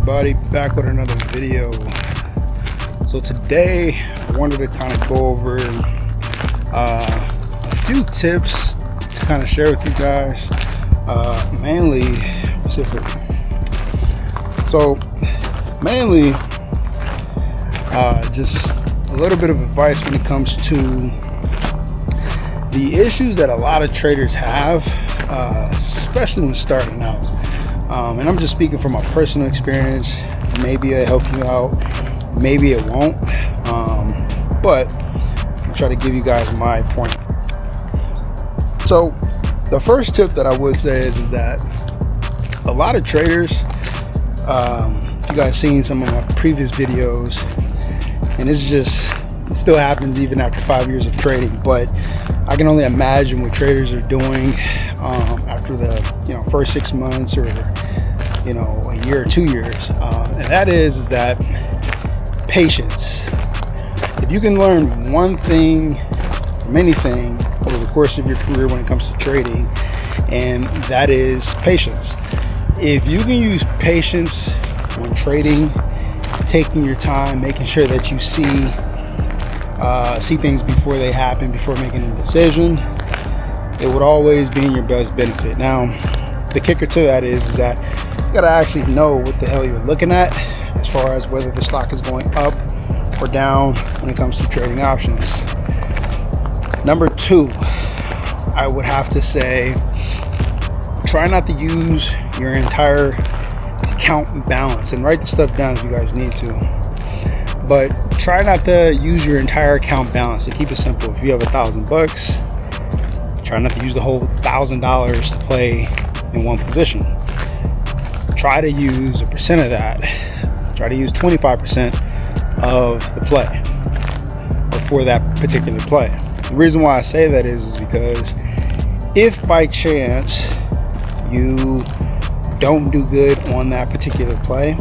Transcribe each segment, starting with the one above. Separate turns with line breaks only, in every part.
everybody, back with another video. So today I wanted to kind of go over a few tips to kind of share with you guys, mainly just a little bit of advice when it comes to the issues that a lot of traders have, especially when starting out. And I'm just speaking from my personal experience. Maybe it'll help you out, maybe it won't, but I'll try to give you guys my point. So the first tip that I would say is that a lot of traders, if you guys seen some of my previous videos, and it still happens even after 5 years of trading, but I can only imagine what traders are doing after the first 6 months or a year or 2 years, and that is that patience. If you can learn one thing from anything over the course of your career when it comes to trading, and that is patience. If you can use patience when trading, taking your time, making sure that you see things before they happen, before making a decision, it would always be in your best benefit. Now, the kicker to that is that you gotta actually know what the hell you're looking at as far as whether the stock is going up or down when it comes to trading options. Number two, I would have to say, try not to use your entire account balance, and write the stuff down if you guys need to, but try not to use your entire account balance. So keep it simple. If you have $1,000, try not to use the whole $1,000 to play in one position. Try to use a percent of that. Try to use 25% of the play, or for that particular play. The reason why I say that is because if by chance you don't do good on that particular play,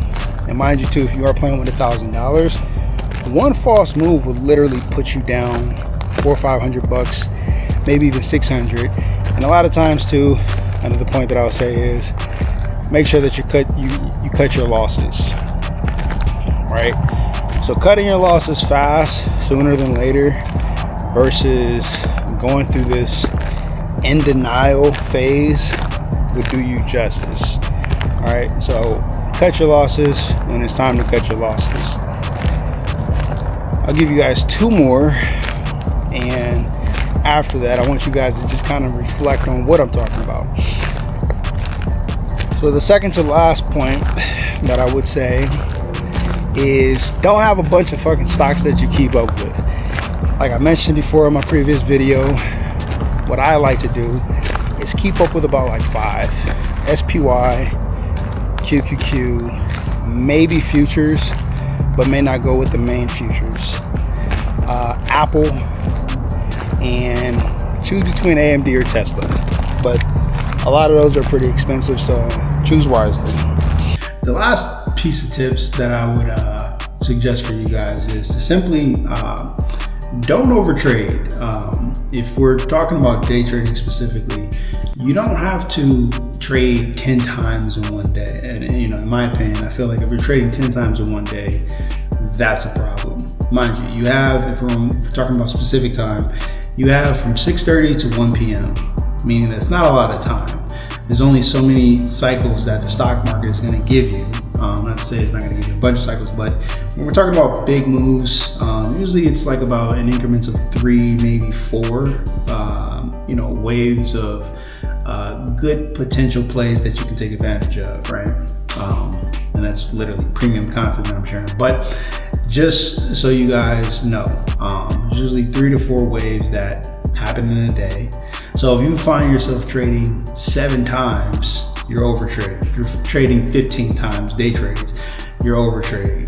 and mind you too, if you are playing with $1,000, one false move will literally put you down $400 or $500, maybe even $600. And a lot of times too, another point that I would say is make sure that you cut your losses, right? So cutting your losses fast, sooner than later, versus going through this in denial phase would do you justice. All right, so cut your losses when it's time to cut your losses. I'll give you guys two more, and after that I want you guys to just kind of reflect on what I'm talking about. So the second to last point that I would say is, don't have a bunch of fucking stocks that you keep up with. Like I mentioned before in my previous video, what I like to do is keep up with about like 5 SPY, QQQ, maybe futures, but may not go with the main futures, Apple, and choose between AMD or Tesla, but a lot of those are pretty expensive, so choose wisely. The last piece of tips that I would suggest for you guys is to simply don't overtrade. If we're talking about day trading specifically, you don't have to trade 10 times in one day. And in my opinion, I feel like if you're trading 10 times in one day, that's a problem. Mind you, you have, if we're talking about specific time, you have from 6:30 to 1 p.m., meaning that's not a lot of time. There's only so many cycles that the stock market is going to give you. Not to say it's not going to give you a bunch of cycles, but when we're talking about big moves, usually it's like about in increments of 3, maybe 4, waves of good potential plays that you can take advantage of, right? And that's literally premium content that I'm sharing. But just so you guys know, usually 3 to 4 waves that happen in a day. So if you find yourself trading 7 times, you're overtrading. If you're trading 15 times day trades, you're overtrading.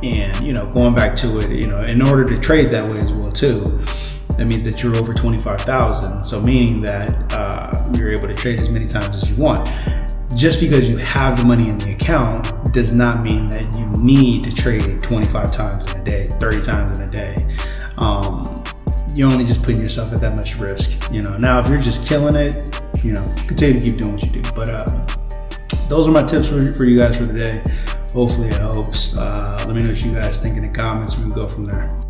And going back to it, in order to trade that way as well too, that means that you're over 25,000. So meaning that you're able to trade as many times as you want. Just because you have the money in the account does not mean that you need to trade 25 times in a day, 30 times in a day. You're only just putting yourself at that much risk. Now if you're just killing it, continue to keep doing what you do. But those are my tips for you guys for the day. Hopefully it helps. Let me know what you guys think in the comments. We can go from there.